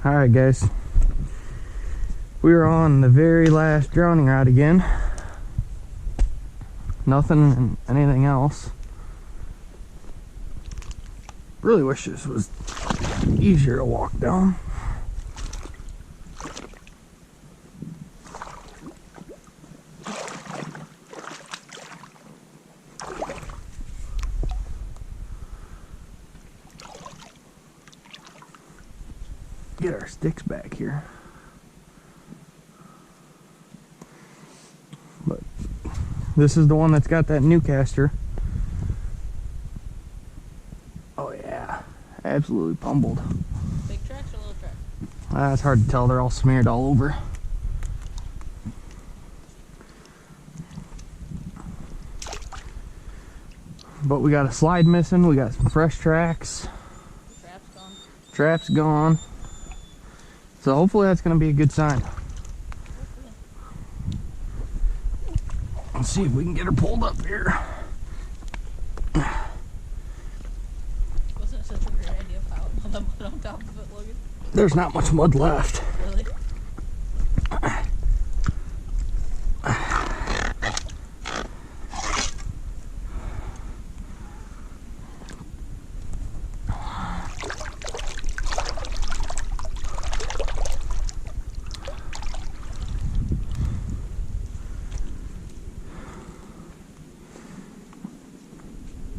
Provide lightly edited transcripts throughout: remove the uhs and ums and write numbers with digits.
Alright guys, we are on the very last drowning rod again. Nothing and anything else. Really wish this was easier to walk down. Get our sticks back here. But this is the one that's got that new caster. Oh yeah, absolutely pummeled. Big tracks or little tracks? It's hard to tell, they're all smeared all over. But we got a slide missing, we got some fresh tracks. Trap's gone. Trap's gone. So hopefully that's going to be a good sign. Let's see if we can get her pulled up here. Wasn't it such a great idea piling all the mud on top of it, Logan? There's not much mud left. Really?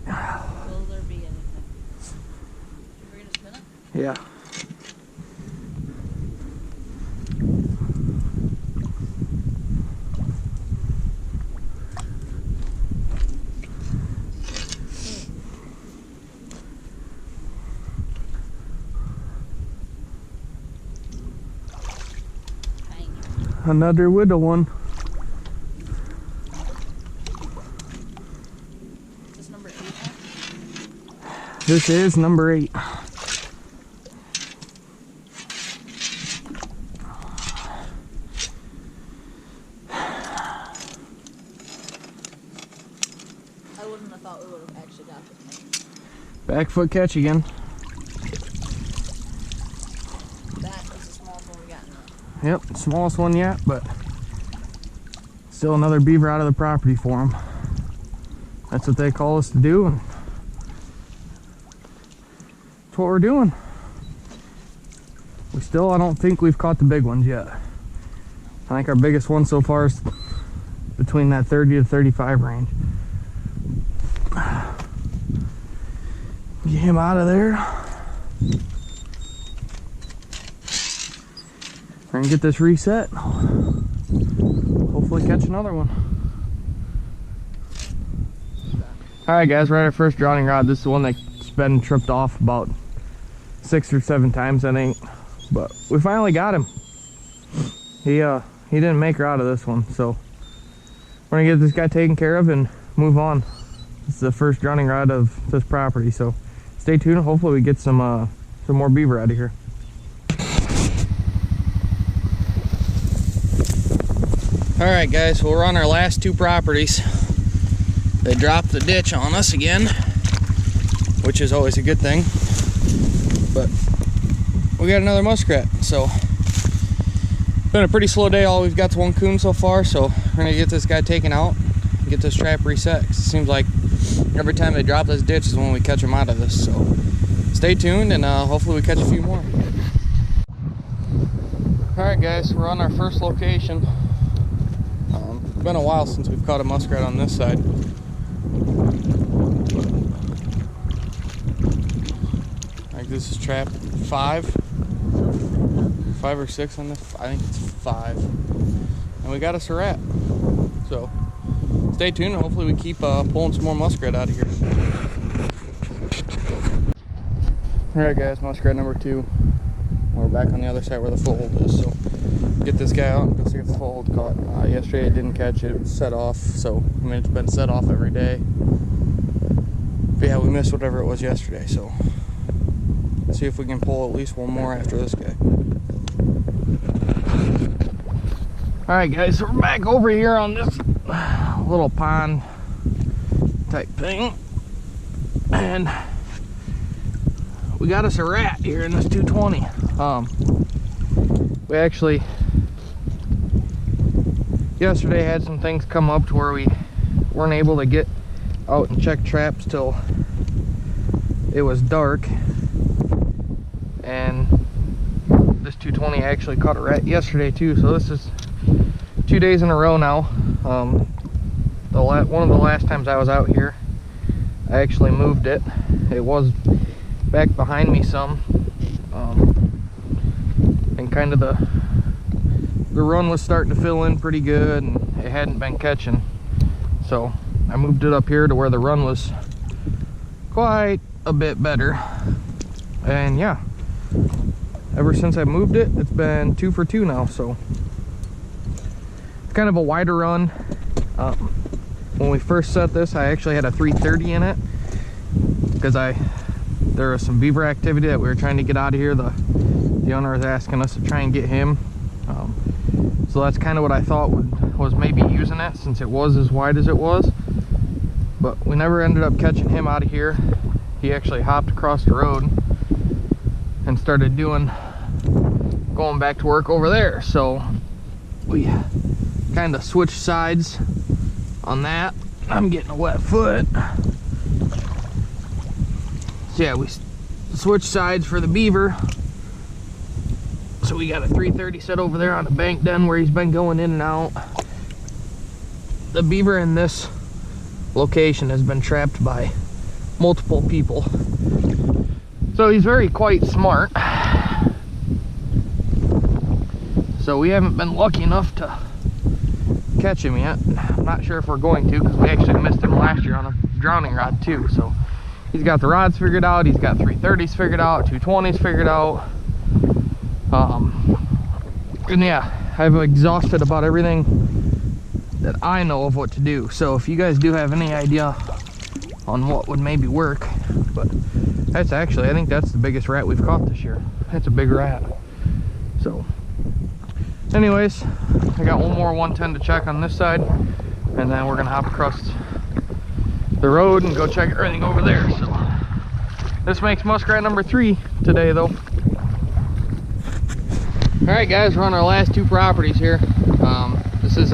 Will there be anything? We're gonna spin it? Yeah. Another widow one. Is this number 8 now? This is number 8. I wouldn't have thought we would have actually got this many. Back foot catch again. That was the smallest one we got now. Yep, smallest one yet, but still another beaver out of the property for them. That's what they call us to do, and that's what we're doing. I don't think we've caught the big ones yet. I think our biggest one so far is between that 30 to 35 range. Get him out of there. We're gonna get this reset. Hopefully catch another one. Alright guys, we're at our first drowning rod. This is the one that's been tripped off about 6 or 7 times, I think. But we finally got him. He didn't make her out of this one, so we're gonna get this guy taken care of and move on. This is the first drowning rod of this property, so stay tuned. Hopefully we get some more beaver out of here. Alright guys, so we're on our last 2 properties. They dropped the ditch on us again, which is always a good thing. But we got another muskrat, so it's been a pretty slow day. All we've got is 1 coon so far, so we're gonna get this guy taken out and get this trap reset. 'Cause it seems like every time they drop this ditch is when we catch them out of this. So stay tuned, and hopefully we catch a few more. Alright guys, we're on our first location. It's been a while since we've caught a muskrat on this side. I think this is trap 5 or 6 on this. I think it's 5. And we got us a rat. So stay tuned, and hopefully we keep pulling some more muskrat out of here. Alright guys, muskrat number 2. We're back on the other side where the foothold is, so get this guy out and go see if the foothold caught. Yesterday it didn't catch, it was set off, so I mean it's been set off every day. But yeah, we missed whatever it was yesterday, so let's see if we can pull at least one more after this guy. Alright guys, so we're back over here on this little pond type thing, and we got us a rat here in this 220. We actually yesterday had some things come up to where we weren't able to get out and check traps till it was dark, and this 220 actually caught a rat yesterday too, so this is 2 days in a row now. One of the last times I was out here, I actually moved it. It was back behind me some, and kind of the run was starting to fill in pretty good, and it hadn't been catching, so I moved it up here to where the run was quite a bit better. And yeah, ever since I moved it, it's been 2 for 2 now, so it's kind of a wider run. When we first set this, I actually had a 330 in it because there was some beaver activity that we were trying to get out of here. The owner was asking us to try and get him, so that's kind of what I thought was maybe using it, since it was as wide as it was. But we never ended up catching him out of here. He actually hopped across the road and started going back to work over there. So we kind of switched sides on that. I'm getting a wet foot. So yeah, we switched sides for the beaver. So we got a 330 set over there on the bank den where he's been going in and out. The beaver in this location has been trapped by multiple people, so he's quite smart. So we haven't been lucky enough to catch him yet. I'm not sure if we're going to, because we actually missed him last year on a drowning rod too. So he's got the rods figured out, he's got 330s figured out, 220s figured out. And yeah, I've exhausted about everything that I know of what to do. So if you guys do have any idea on what would maybe work, but that's actually, I think that's the biggest rat we've caught this year. That's a big rat. So anyways, I got one more 110 to check on this side, and then we're gonna hop across the road and go check everything over there. So this makes muskrat number 3 today though. All right guys, we're on our last 2 properties here. This is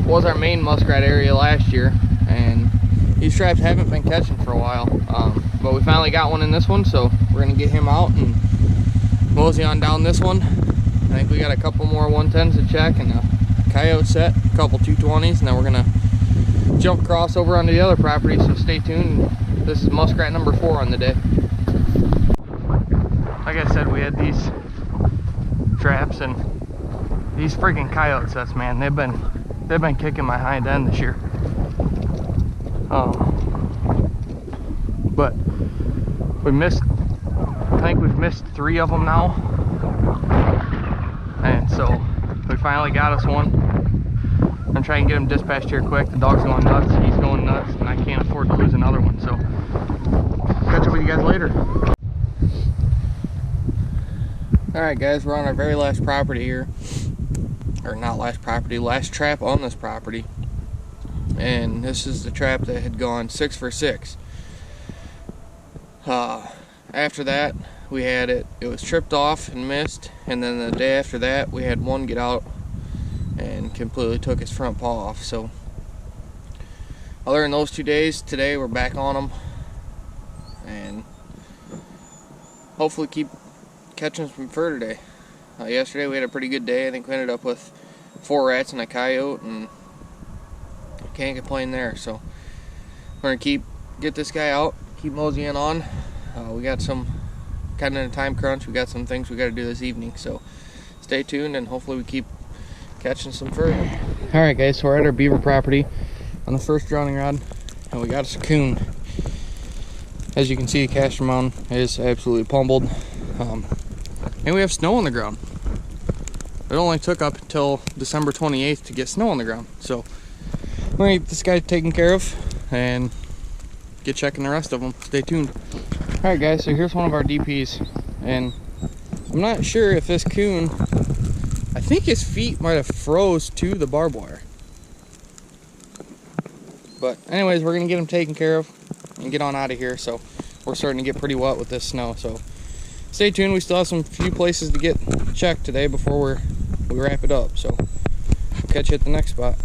was our main muskrat area last year, and these traps haven't been catching for a while, but we finally got one in this one, so we're gonna get him out and mosey on down this one. I think we got a couple more 110s to check and a coyote set, a couple 220s, and then we're gonna jump across over onto the other property, so stay tuned. This is muskrat number 4 on the day. Like I said, we had these traps, and these freaking coyote sets, man, they've been kicking my hind end this year. But I think we've missed 3 of them now, and so we finally got us one. I'm trying to get him dispatched here quick. The dog's going nuts, he's going nuts, and I can't afford to lose another one. So catch up with you guys later. Alright guys, we're on our very last property here. Or not last property, last trap on this property. And this is the trap that had gone 6 for 6. After that, we had it was tripped off and missed, and then the day after that we had one get out and completely took his front paw off. So other than those 2 days, today we're back on them, and hopefully keep catching some fur today. Yesterday we had a pretty good day. I think we ended up with 4 rats and a coyote, and can't complain there. So we're gonna get this guy out, keep moseying on. We got some kind of in a time crunch. We got some things we got to do this evening, so stay tuned and hopefully we keep catching some fur. All right guys, so we're at our beaver property on the first drowning rod, and we got us a coon. As you can see, the caster mound is absolutely pummeled. And we have snow on the ground. It only took up until December 28th to get snow on the ground. So we're gonna get this guy taken care of and get checking the rest of them. Stay tuned. All right guys, so here's one of our DPs, and I'm not sure if this coon, I think his feet might have froze to the barbed wire. But anyways, we're gonna get him taken care of and get on out of here. So we're starting to get pretty wet with this snow. So stay tuned. We still have some few places to get checked today before we wrap it up. So catch you at the next spot.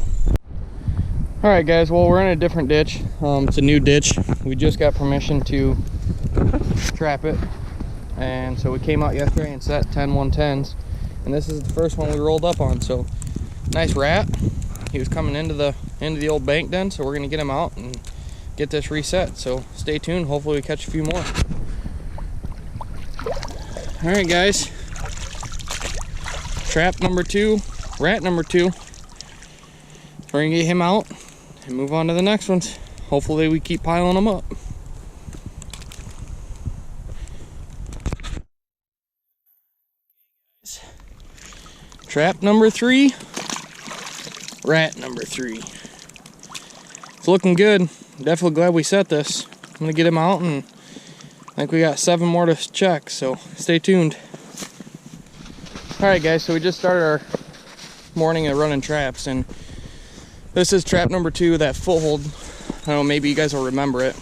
All right, guys. Well, we're in a different ditch. It's a new ditch. We just got permission to trap it, and so we came out yesterday and set 10 110s, and this is the first one we rolled up on. So nice rat. He was coming into the old bank den, so we're gonna get him out and get this reset. So stay tuned. Hopefully we catch a few more. All right, guys. Trap number 2, rat number 2. We're gonna get him out and move on to the next ones. Hopefully we keep piling them up. Trap number 3, rat number 3. It's looking good. Definitely glad we set this. I'm gonna get him out, and I think we got 7 more to check, so stay tuned. All right, guys, so we just started our morning of running traps, and this is trap number 2, that foothold. I don't know, maybe you guys will remember it.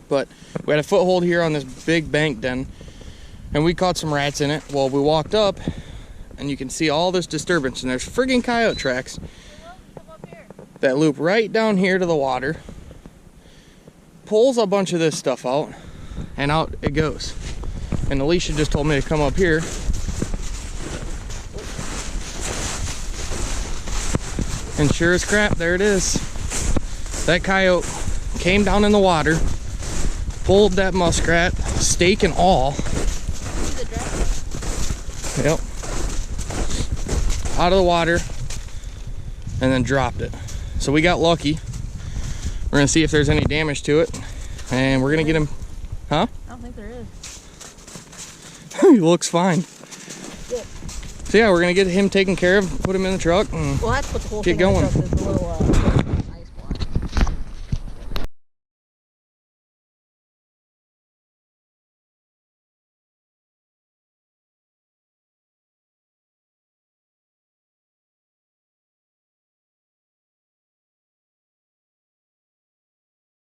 But we had a foothold here on this big bank den, and we caught some rats in it. Well, we walked up, and you can see all this disturbance, and there's friggin' coyote tracks that loop right down here to the water, pulls a bunch of this stuff out, and out it goes. And Alicia just told me to come up here. And sure as crap, there it is. That coyote came down in the water, pulled that muskrat, stake and all. Yep. Out of the water, and then dropped it. So we got lucky. We're gonna see if there's any damage to it, and we're gonna get him. Huh? I don't think there is. He looks fine. Good. So yeah, we're gonna get him taken care of, put him in the truck, and Well, that's what the whole get thing going. of the truck is, the little